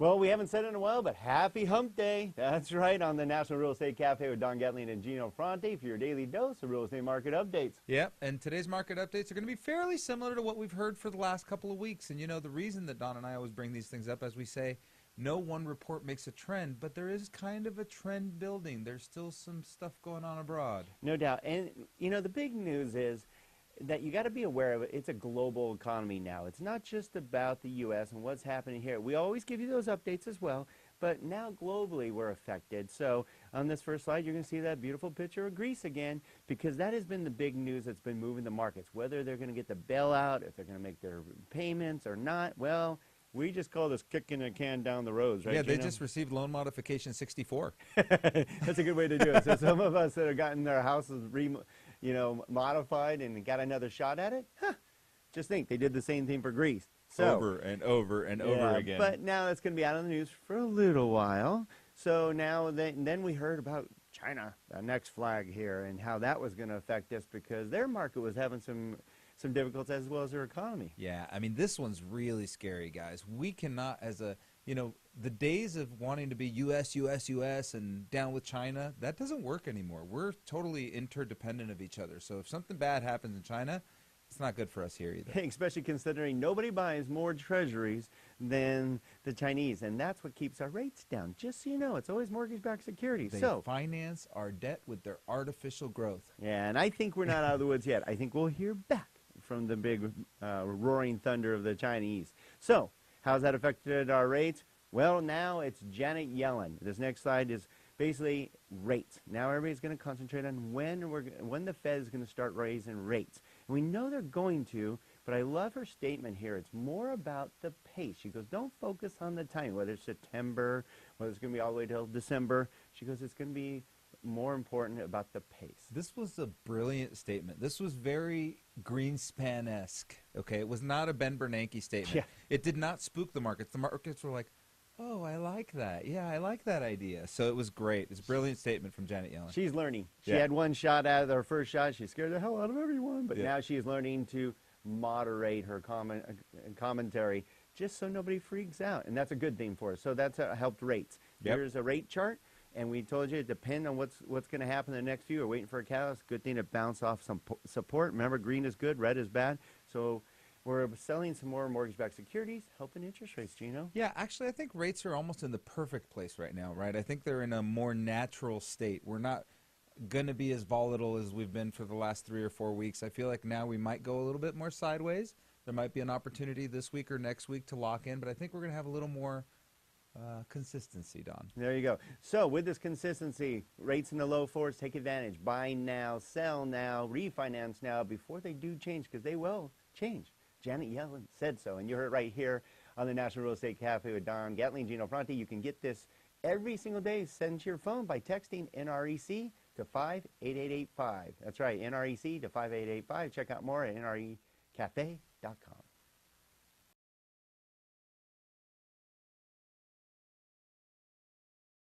Well, we haven't said it in a while, but happy hump day. That's right, on the National Real Estate Cafe with Don Gatling and Gino Fronte for your daily dose of real estate market updates. Yep, and today's market updates are going to be fairly similar to what we've heard for the last couple of weeks. And you know, the reason that Don and I always bring these things up, as we say, no one report makes a trend, but there is kind of a trend building. There's still some stuff going on abroad. No doubt. And, you know, the big news is that you got to be aware of it. It's a global economy now. It's not just about the U.S. and what's happening here. We always give you those updates as well, but now globally we're affected. So on this first slide, you're going to see that beautiful picture of Greece again, because that has been the big news that's been moving the markets. Whether they're going to get the bailout, if they're going to make their payments or not, well, we just call this kicking a can down the road, right? Yeah, they Gino? just received loan modification 64. That's a good way to do it. So some of us that have gotten their houses modified and got another shot at it, just think they did the same thing for Greece. So, over and over and over again. But now it's going to be out on the news for a little while. So now then we heard about China, the next flag here, and how that was going to affect us because their market was having some difficulties as well as their economy. Yeah, I mean, this one's really scary, guys. We cannot, the days of wanting to be U.S., U.S., U.S., and down with China, that doesn't work anymore. We're totally interdependent of each other. So if something bad happens in China, it's not good for us here either. Especially considering nobody buys more treasuries than the Chinese, and that's what keeps our rates down. Just so you know, it's always mortgage-backed securities. They finance our debt with their artificial growth. Yeah, and I think we're not out of the woods yet. I think we'll hear back from the big roaring thunder of the Chinese. So how's that affected our rates? Well, now it's Janet Yellen. This next slide is basically rates. Now everybody's going to concentrate on when the Fed is going to start raising rates. And we know they're going to, but I love her statement here. It's more about the pace. She goes, don't focus on the time, whether it's September, whether it's going to be all the way till December. She goes, it's going to be more important about the pace. This was a brilliant statement. This was very Greenspan-esque, okay? It was not a Ben Bernanke statement. Yeah. It did not spook the markets. The markets were like, oh, I like that. Yeah, I like that idea. So it was great. It's a brilliant statement from Janet Yellen. She's learning. She had one shot out of her first shot. She scared the hell out of everyone. But now she's learning to moderate her commentary just so nobody freaks out. And that's a good thing for us. So that's helped rates. Here's a rate chart. And we told you it depends on what's going to happen in the next few. We're waiting for a catalyst. Good thing to bounce off some support. Remember, green is good, red is bad. So we're selling some more mortgage-backed securities, helping interest rates, Gino. Yeah, actually, I think rates are almost in the perfect place right now, right? I think they're in a more natural state. We're not going to be as volatile as we've been for the last 3 or 4 weeks. I feel like now we might go a little bit more sideways. There might be an opportunity this week or next week to lock in, but I think we're going to have a little more consistency, Don. There you go. So with this consistency, rates in the low fours, take advantage. Buy now, sell now, refinance now before they do change, because they will change. Janet Yellen said so, and you heard it right here on the National Real Estate Cafe with Don Gatling, Gino Fronte. You can get this every single day sent to your phone by texting NREC to 58885. That's right, NREC to 58885. Check out more at nrecafe.com.